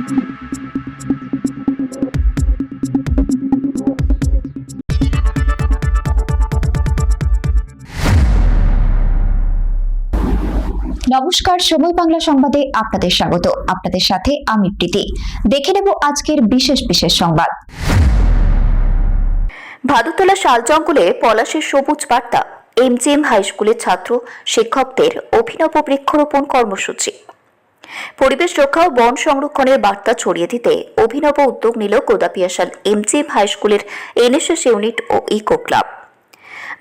নমস্কার, সময় বাংলা সংবাদে আপনাদের স্বাগত। আপনাদের সাথে আমি প্রীতি। দেখে নেব আজকের বিশেষ বিশেষ সংবাদ। ভাদুতলা শাল জঙ্গলে পলাশের সবুজ বার্তা। এমজিএম হাই স্কুলের ছাত্র শিক্ষকদের অভিনব বৃক্ষরোপণ কর্মসূচি। পরিবেশ রক্ষা ও বন সংরক্ষণের বার্তা ছড়িয়ে দিতে অভিনব উদ্যোগ নিল গোদাপিয়াশাল এমজিএম হাই স্কুলের এনএসএস ইউনিট ও ইকো ক্লাব।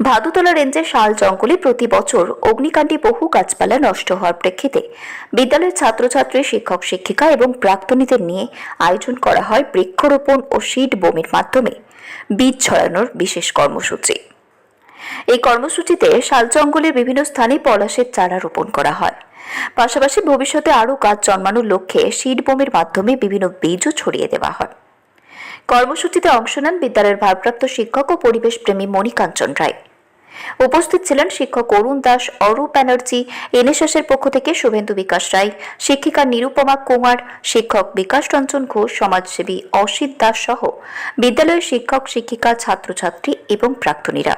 ভাদুতলা রেঞ্জের শাল জঙ্গলে প্রতি বছর অগ্নিকাণ্ডে বহু গাছপালা নষ্ট হওয়ার প্রেক্ষিতে বিদ্যালয়ের ছাত্রছাত্রী, শিক্ষক শিক্ষিকা এবং প্রাক্তনীদের নিয়ে আয়োজন করা হয় বৃক্ষরোপণ ও সিড বোমের মাধ্যমে বীজ ছড়ানোর বিশেষ কর্মসূচি। এই কর্মসূচিতে শাল জঙ্গলের বিভিন্ন স্থানে পলাশের চারা রোপণ করা হয়। পাশাপাশি ভবিষ্যতে আরও গাছ জন্মানোর লক্ষ্যে সিড বোমের মাধ্যমে বিভিন্ন বীজও ছড়িয়ে দেওয়া হয়। কর্মসূচিতে অংশ নেন বিদ্যালয়ের ভারপ্রাপ্ত শিক্ষক ও পরিবেশ প্রেমী মণিকাঞ্চন রায়। উপস্থিত ছিলেন শিক্ষক অরুণ দাস, অরূপ ব্যানার্জি, এনএসএসের পক্ষ থেকে শুভেন্দু বিকাশ রায়, শিক্ষিকা নিরুপমা কুমার, শিক্ষক বিকাশ রঞ্জন ঘোষ, সমাজসেবী অসিত দাস সহ বিদ্যালয়ের শিক্ষক শিক্ষিকা, ছাত্রছাত্রী এবং প্রাক্তনীরা।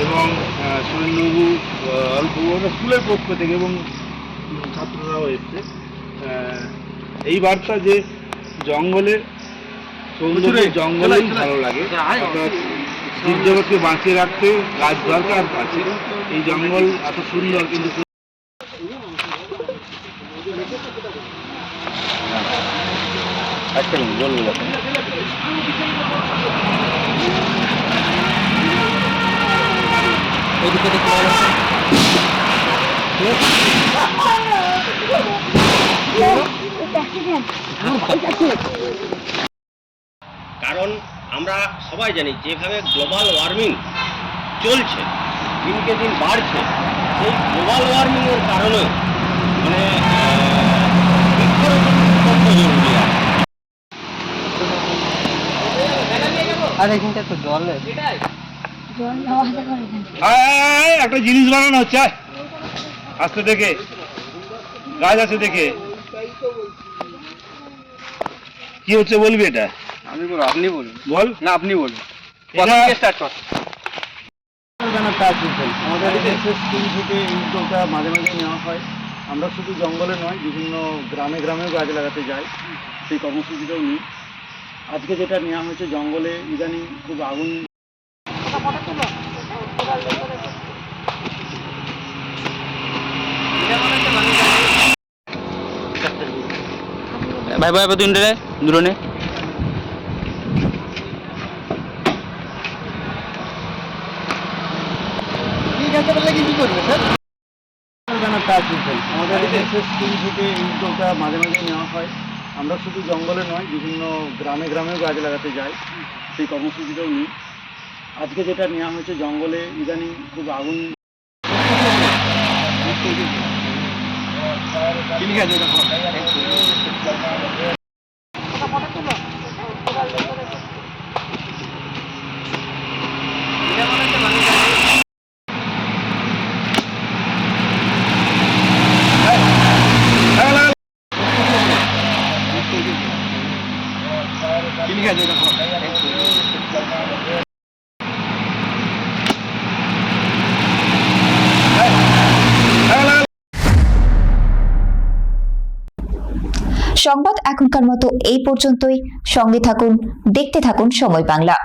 এবং সুরেন্দ্রবাবু অল্প স্কুলের পক্ষ থেকে এবং ছাত্ররাও এসছে। এই বার্তা যে জঙ্গলের সৌন্দর্য জঙ্গলেই ভালো লাগে, অর্থাৎ জীবজগৎকে বাঁচিয়ে রাখতে গাছ দরকার আছে। এই জঙ্গল এত সুন্দর, কিন্তু কারণ আমরা সবাই জানি যেভাবে গ্লোবাল ওয়ার্মিং চলছে, দিনকে দিন বাড়ছে, সেই গ্লোবাল ওয়ার্মিং এর কারণে মানে বৃক্ষরোপণ অত্যন্ত জরুরি। আর এখানটা তো জল একটা জিনিস বানানো হচ্ছে, আস্তে দেখে গাছ আছে দেখে কি হচ্ছে বলবি? এটা আমি বলবো, আপনি বলুন। বল না, আপনি বলুন। আমাদের স্কুল থেকে এই উদ্যোগটা মাঝে মাঝে নেওয়া হয়। আমরা শুধু জঙ্গলে নয়, বিভিন্ন গ্রামে গ্রামেও গাছ লাগাতে যাই, সেই কর্মসূচিটাও নিই। আজকে যেটা নেওয়া হয়েছে, জঙ্গলে ইদানিং খুব আগুন। ভাই ভাই দুটো দূরে নে। আমাদের স্কুল থেকে এই উদ্যোগটা মাঝে মাঝে নেওয়া হয়। আমরা শুধু জঙ্গলে নয়, বিভিন্ন গ্রামে গ্রামেও গাছ লাগাতে যাই, সেই কর্মসূচিটাও নিই। আজকে যেটা নেওয়া হয়েছে, জঙ্গলে ইদানিং খুব আগুন। সংবাদ এখনকার মতো এই পর্যন্তই। সঙ্গে থাকুন, দেখতে থাকুন সময় বাংলা।